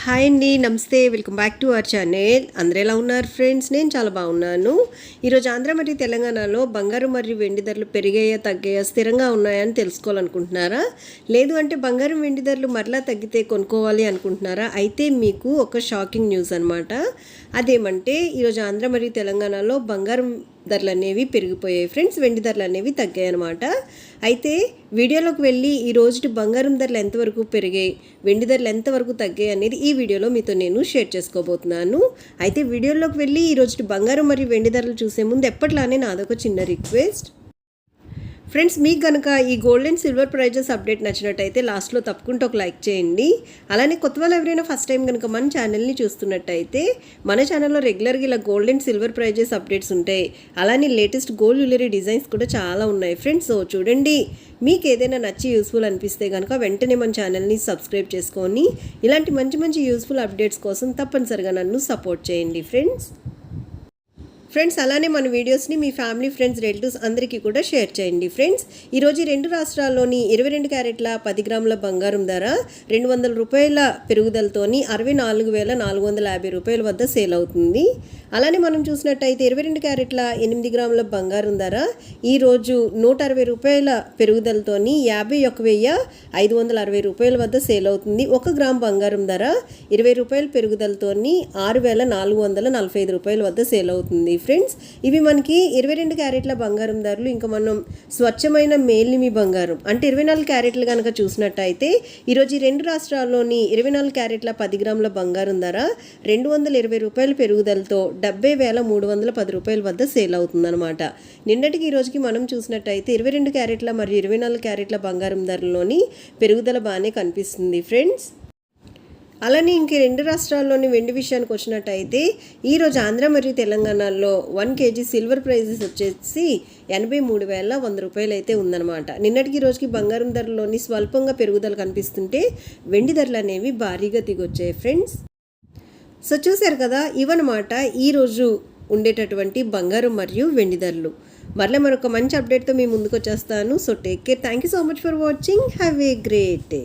Hi అండి, నమస్తే. Welcome back to our channel. అందరూ ఎలా ఉన్నారు ఫ్రెండ్స్? నేను చాలా బాగున్నాను. ఈరోజు ఆంధ్ర మరియు తెలంగాణలో బంగారు మరియు వెండి ధరలు పెరిగాయా, తగ్గాయా, స్థిరంగా ఉన్నాయా అని తెలుసుకోవాలనుకుంటున్నారా? లేదు అంటే బంగారం వెండి ధరలు మరలా తగ్గితే కొనుక్కోవాలి అనుకుంటున్నారా? అయితే మీకు ఒక షాకింగ్ న్యూస్ అనమాట. అదేమంటే ఈరోజు ఆంధ్ర మరియు తెలంగాణలో బంగారం ధరలు అనేవి పెరిగిపోయాయి ఫ్రెండ్స్, వెండి ధరలు అనేవి తగ్గాయి అనమాట. అయితే వీడియోలోకి వెళ్ళి ఈ రోజు బంగారం ధరలు ఎంతవరకు పెరిగాయి, వెండి ధరలు ఎంతవరకు తగ్గాయి అనేది ఈ వీడియోలో మీతో నేను షేర్ చేసుకోబోతున్నాను. అయితే వీడియోలోకి వెళ్ళి ఈ రోజు బంగారం మరియు వెండి ధరలు చూసే ముందు ఎప్పట్లానే నాదొక చిన్న రిక్వెస్ట్. ఫ్రెండ్స్, మీకు కనుక ఈ gold and silver prices update నచ్చినట్టయితే లాస్ట్లో తప్పకుండా ఒక లైక్ చేయండి. అలానే కొత్త వాళ్ళు ఎవరైనా ఫస్ట్ టైం కనుక మన ఛానల్ని చూస్తున్నట్టయితే మన ఛానల్లో రెగ్యులర్గా ఇలా gold and silver prices updates ఉంటాయి. అలానే లేటెస్ట్ గోల్డ్ జ్యువెలరీ డిజైన్స్ కూడా చాలా ఉన్నాయి ఫ్రెండ్స్. సో చూడండి, మీకు ఏదైనా నచ్చి యూస్ఫుల్ అనిపిస్తే కనుక వెంటనే మన ఛానల్ని సబ్స్క్రైబ్ చేసుకొని ఇలాంటి మంచి మంచి యూస్ఫుల్ అప్డేట్స్ కోసం తప్పనిసరిగా నన్ను సపోర్ట్ చేయండి ఫ్రెండ్స్. అలానే మన వీడియోస్ని మీ ఫ్యామిలీ, ఫ్రెండ్స్, రిలేటివ్స్ అందరికీ కూడా షేర్ చేయండి ఫ్రెండ్స్. ఈరోజు రెండు రాష్ట్రాల్లోని 22 క్యారెట్ల 10 గ్రాముల బంగారం ధర 200 రూపాయల పెరుగుదలతోని 64,450 రూపాయల వద్ద సేల్ అవుతుంది. అలానే మనం చూసినట్టయితే 22 క్యారెట్ల 8 గ్రాముల బంగారం ధర ఈరోజు 160 రూపాయల పెరుగుదలతోని 51,560 రూపాయల వద్ద సేల్ అవుతుంది. 1 గ్రామ్ బంగారం ధర 20 రూపాయల పెరుగుదలతోని 6,445 రూపాయల వద్ద సేల్ అవుతుంది ఫ్రెండ్స్. ఇవి మనకి 22 క్యారెట్ల బంగారం ధరలు. ఇంకా మనం స్వచ్ఛమైన మేలిమి బంగారం అంటే 24 క్యారెట్లు కనుక చూసినట్టయితే ఈరోజు రెండు రాష్ట్రాల్లోని 24 క్యారెట్ల 10 గ్రాముల బంగారం ధర 220 రూపాయల పెరుగుదలతో 70,310 రూపాయల వద్ద సేల్ అవుతుందన్నమాట. నిన్నటికి ఈ రోజుకి మనం చూసినట్టయితే 22 క్యారెట్ల మరియు 24 క్యారెట్ల బంగారం ధరలోని పెరుగుదల బాగానే కనిపిస్తుంది ఫ్రెండ్స్. అలానే ఇంక రెండు రాష్ట్రాల్లోని వెండి విషయానికి వచ్చినట్టయితే ఈరోజు ఆంధ్ర మరియు తెలంగాణలో 1 కేజీ సిల్వర్ ప్రైజెస్ వచ్చేసి 83,100 రూపాయలు అయితే ఉందన్నమాట. నిన్నటికి రోజుకి బంగారం ధరలోని స్వల్పంగా పెరుగుదల కనిపిస్తుంటే వెండి ధరలు అనేవి భారీగా దిగొచ్చాయి ఫ్రెండ్స్. సో చూశారు కదా, ఇవన్నమాట ఈరోజు ఉండేటటువంటి బంగారం మరియు వెండి ధరలు. మరలా మరొక మంచి అప్డేట్తో మీ ముందుకు వచ్చేస్తాను. So take care. Thank you so much for watching. Have a great day.